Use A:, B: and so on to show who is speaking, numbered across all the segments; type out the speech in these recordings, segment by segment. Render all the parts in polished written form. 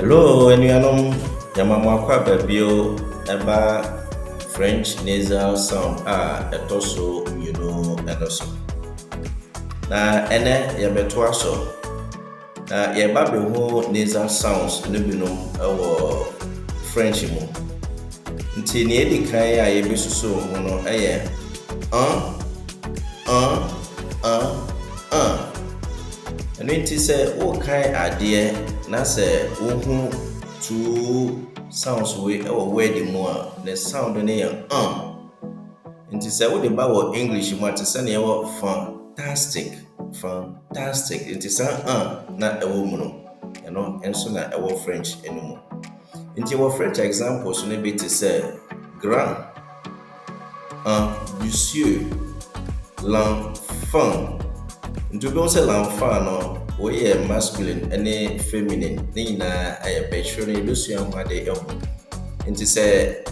A: Hello, anyone. Yamamakwa Babio Eba French nasal sound etoso and also. Na ene yabeto aso. Na yeba be ho nasal sounds no binom ewo French mu. Nti ne edi kan a yebesuso ho no eye uh Eno nti se o kan ade na se wohu two sounds we ewo word mu a the sound ne ya nti se wo de ba wo English mu ate se ne ewo fantastic nti se na ewo mu no eno enso na ewo French eno mu nti wo French examples ne be te se grand monsieur l'enfant. Nti don't say l'enfant no we masculine and feminine ni na betro ni lusu yan kwa de eho. Nti say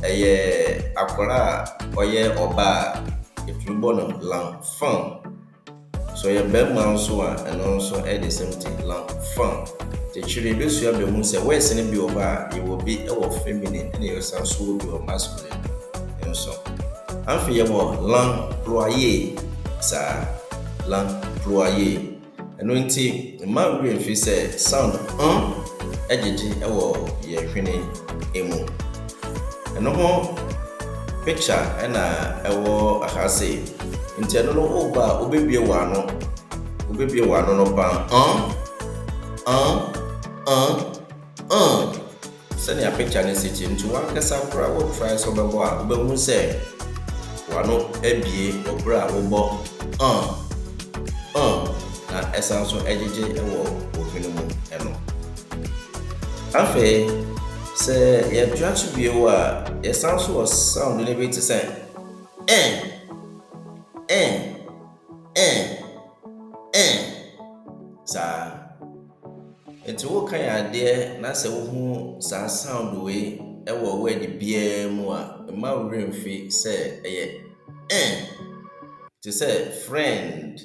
A: akwara oye oba etubo no l'enfant. So ye bema nso a eno nso the same thing l'enfant. The chiri lusu ya be hu say we se ne bi oba e will be ewo feminine and you san so be masculine. Nso afi ye mo l'employé sa l'employé. Eno nti man we fi say sound ejeje ewo ye hwene emu. Eno ho picture na ewo ahase. Nti eno no oba obebie wano no pa sani a picture ne siti nti wankasa kura wo try so bebo a obehu say wano ebie obra wo na esan so ejeje ewo ohwene mu eno afi se ye twatsu bie a esan so sound ne be te say sa enti wo kan ade na se wo hu sa sound we ewo word bia mu a ma remfi say eye to say friend.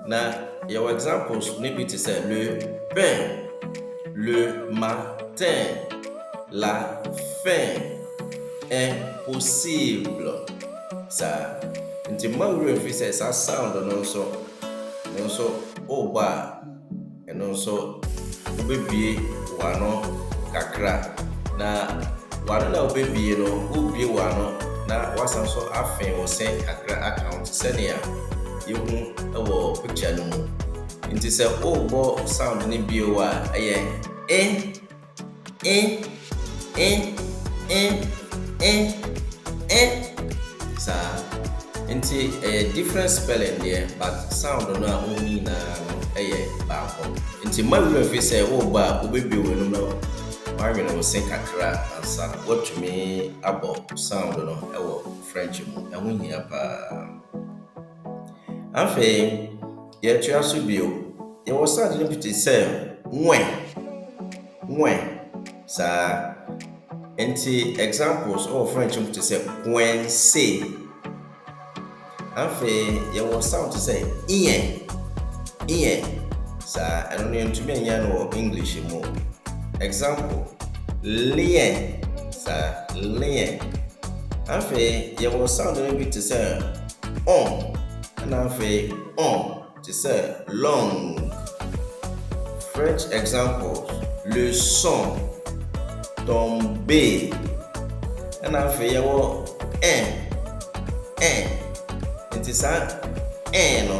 A: Na your examples maybe to say le pain, le matin, la fin, impossible. Ça, nti man we say ça sound no so oba and also obebie wano kakra na wano na obebie no obie wano na wasan so afen wo say kakra account senia yehu ewo picture no mu nti se obo sound ne bio a eye sa nti different spelling there but sound no a oni na eye baako nti man we fi say obo a obebie we no no wari no say kakra ansa what me about sound no ewo French mu ehun hia pa. Afi ye tua so bio ye wo sound ne piti say mwen sa enti examples of French piti say coincer. Afi ye wo sound to say ien sa eno ne ntumi anya no English mu. Example lien sa lien. Afi ye wo sound ne piti say and afi to say long. French examples le son tomber and afi ye wo it is no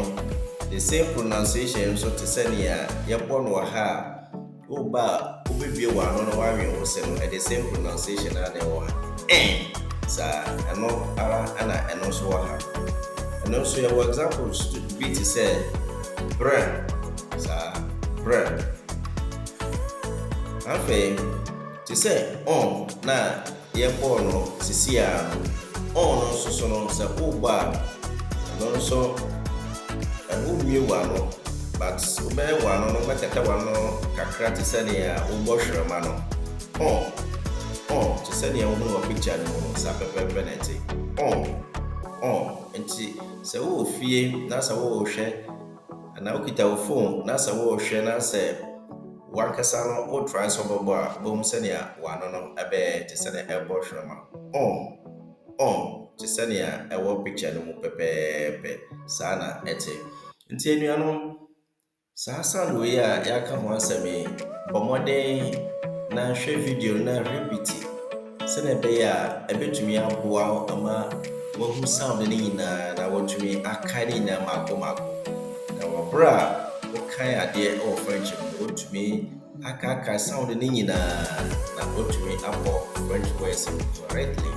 A: the same pronunciation so to say near ye born wa ha oba obebie wa no wa wen wo se no the same pronunciation na dey wa sa eno ara ana eno so wa ha. And also your examples to be to say bread sa bread afi to say na ye born no sisia no so no sa oba no so ubie wa no but ube wa no bakata wa no kakra te say ne a ubo hwrema no to say ne wo no picture no sa pepe neti enti se wo fie na sa wo hwe na wo kita wo phone na sa wo hwe na se wankasa no wo try so bobo a bom sɛnea wano no ɛbɛyɛ te sɛnea ɛbɔ hwɛma te sɛnea ɛwɔ picture no mu pɛpɛɛpɛ saa na ɛte nti anuanom saa sound wei a yɛaka ho asɛm yi bɔ mmɔden na hwɛ video na repeat sɛnea ɛbɛyɛ a ɛbɛtumi aboa wo ama wahu sound no nyinaa na watumi aka ne nyinaa maako na wɔberɛ a wokan adeɛ ɛwɔ French mu wotumi aka sound no nyinaa na wotumi abɔ French words correctly.